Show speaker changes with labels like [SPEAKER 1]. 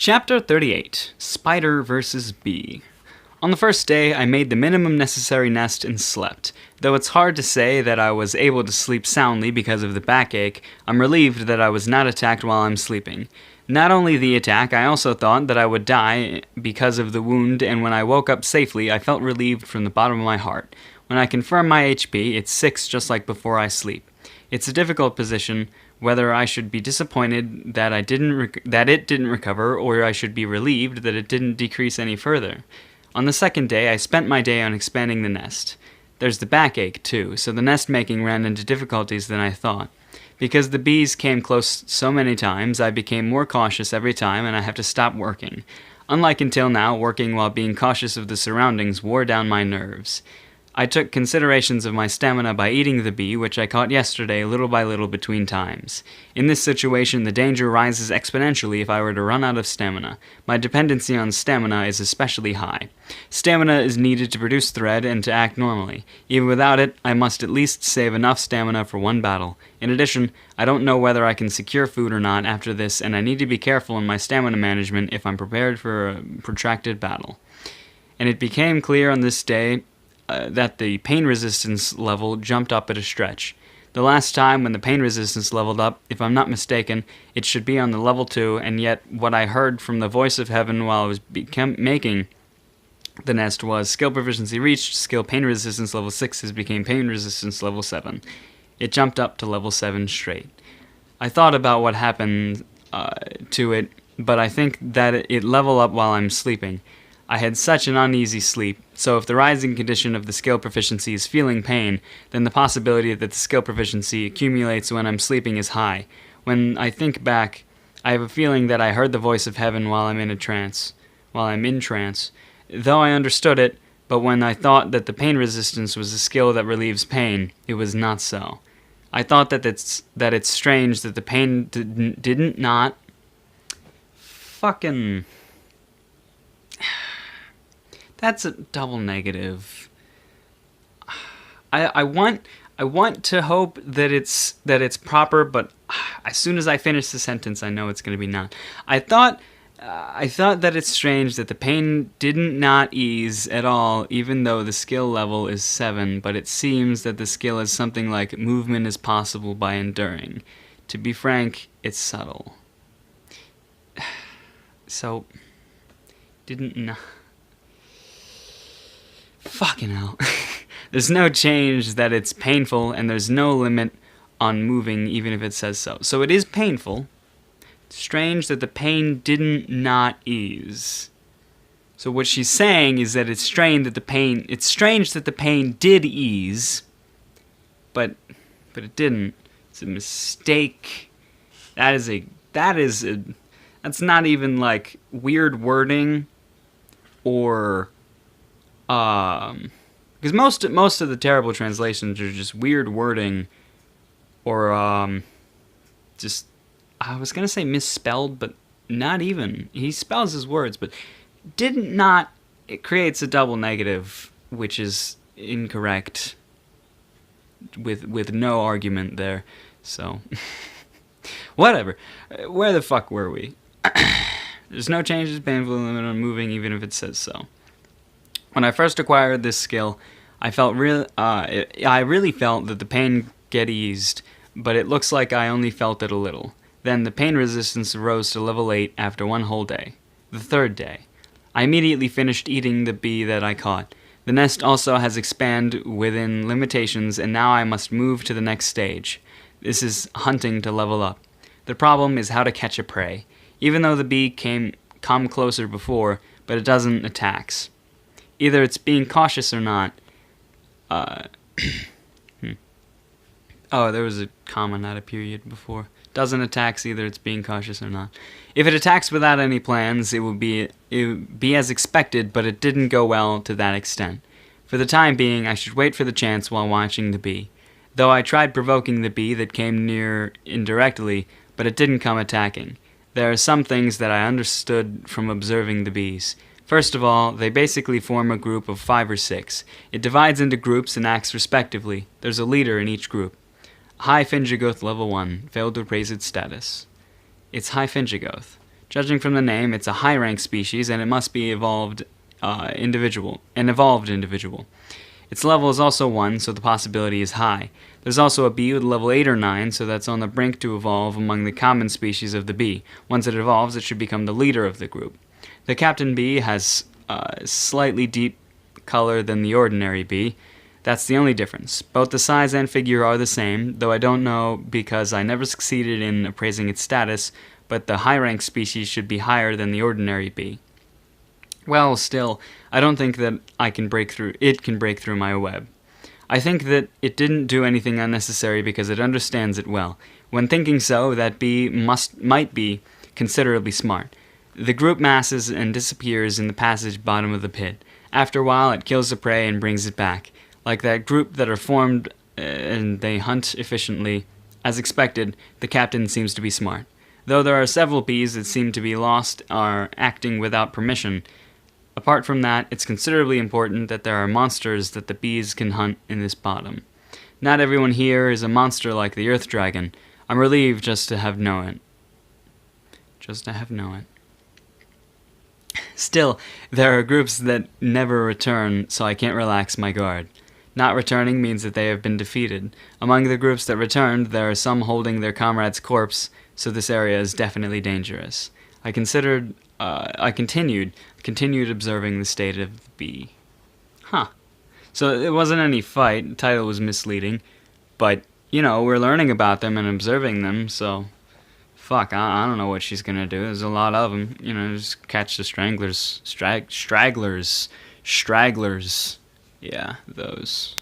[SPEAKER 1] Chapter 38, Spider vs. Bee. On the first day, I made the minimum necessary nest and slept. Though it's hard to say that I was able to sleep soundly because of the backache, I'm relieved that I was not attacked while I'm sleeping. Not only the attack, I also thought that I would die because of the wound, and when I woke up safely, I felt relieved from the bottom of my heart. When I confirm my HP, it's 6 just like before I sleep. It's a difficult position, whether I should be disappointed that it didn't recover, or I should be relieved that it didn't decrease any further. On the second day, I spent my day on expanding the nest. There's the backache, too, so the nest making ran into difficulties than I thought. Because the bees came close so many times, I became more cautious every time, and I have to stop working. Unlike until now, working while being cautious of the surroundings wore down my nerves. I took considerations of my stamina by eating the bee, which I caught yesterday little by little between times. In this situation, the danger rises exponentially if I were to run out of stamina. My dependency on stamina is especially high. Stamina is needed to produce thread and to act normally. Even without it, I must at least save enough stamina for one battle. In addition, I don't know whether I can secure food or not after this, and I need to be careful in my stamina management if I'm prepared for a protracted battle. And it became clear on this day that the pain resistance level jumped up at a stretch. The last time when the pain resistance leveled up, if I'm not mistaken, it should be on the level 2, and yet what I heard from the voice of heaven while I was making the nest was skill proficiency reached, skill pain resistance level 6 has become pain resistance level 7. It jumped up to level 7 straight. I thought about what happened to it, but I think that it leveled up while I'm sleeping. I had such an uneasy sleep, so if the rising condition of the skill proficiency is feeling pain, then the possibility that the skill proficiency accumulates when I'm sleeping is high. When I think back, I have a feeling that I heard the voice of heaven while I'm in trance, though I understood it, but when I thought that the pain resistance was a skill that relieves pain, it was not so. I thought that it's strange that the pain didn't not fucking... That's a double negative. I want to hope that it's proper, but as soon as I finish the sentence, I know it's going to be not. I thought that it's strange that the pain didn't not ease at all, even though the skill level is 7. But it seems that the skill is something like movement is possible by enduring. To be frank, it's subtle. So didn't not. Fucking hell. There's no change that it's painful, and there's no limit on moving, even if it says so. So it is painful. It's strange that the pain didn't not ease. So what she's saying is that it's strange that the pain did ease, but it didn't. It's a mistake. That's not even like weird wording or because most of the terrible translations are just weird wording, or just, I was gonna say misspelled, but not even. He spells his words, but it creates a double negative, which is incorrect, with no argument there. So whatever. Where the fuck were we? There's no changes, painful limit on moving, even if it says so. When I first acquired this skill, I really felt that the pain get eased, but it looks like I only felt it a little. Then the pain resistance rose to level 8 after one whole day. The third day, I immediately finished eating the bee that I caught. The nest also has expanded within limitations, and now I must move to the next stage. This is hunting to level up. The problem is how to catch a prey. Even though the bee come closer before, but it doesn't attacks. Either it's being cautious or not. Oh, there was a comma, not a period before. Doesn't attacks, either it's being cautious or not. If it attacks without any plans, it would be as expected, but it didn't go well to that extent. For the time being, I should wait for the chance while watching the bee. Though I tried provoking the bee that came near indirectly, but it didn't come attacking. There are some things that I understood from observing the bees. First of all, they basically form a group of 5 or 6. It divides into groups and acts respectively. There's a leader in each group. High Fingigoth level 1, failed to raise its status. It's High Fingigoth. Judging from the name, it's a high-rank species, and it must be an evolved individual. Its level is also 1, so the possibility is high. There's also a bee with level 8 or 9, so that's on the brink to evolve among the common species of the bee. Once it evolves, it should become the leader of the group. The captain bee has slightly deep color than the ordinary bee. That's the only difference. Both the size and figure are the same, though I don't know because I never succeeded in appraising its status, but the high-rank species should be higher than the ordinary bee. Well, still, I don't think that it can break through my web. I think that it didn't do anything unnecessary because it understands it well. When thinking so, that bee might be considerably smart. The group masses and disappears in the passage bottom of the pit. After a while, it kills the prey and brings it back. Like that group that are formed and they hunt efficiently. As expected, the captain seems to be smart. Though there are several bees that seem to be lost or acting without permission, apart from that, it's considerably important that there are monsters that the bees can hunt in this bottom. Not everyone here is a monster like the earth dragon. I'm relieved just to have known it. Still, there are groups that never return, so I can't relax my guard. Not returning means that they have been defeated. Among the groups that returned, there are some holding their comrade's corpse, so this area is definitely dangerous. I continued observing the state of the bee. So it wasn't any fight, the title was misleading, but, we're learning about them and observing them, so, fuck, I don't know what she's gonna do. There's a lot of them, just catch the stragglers. Yeah, those.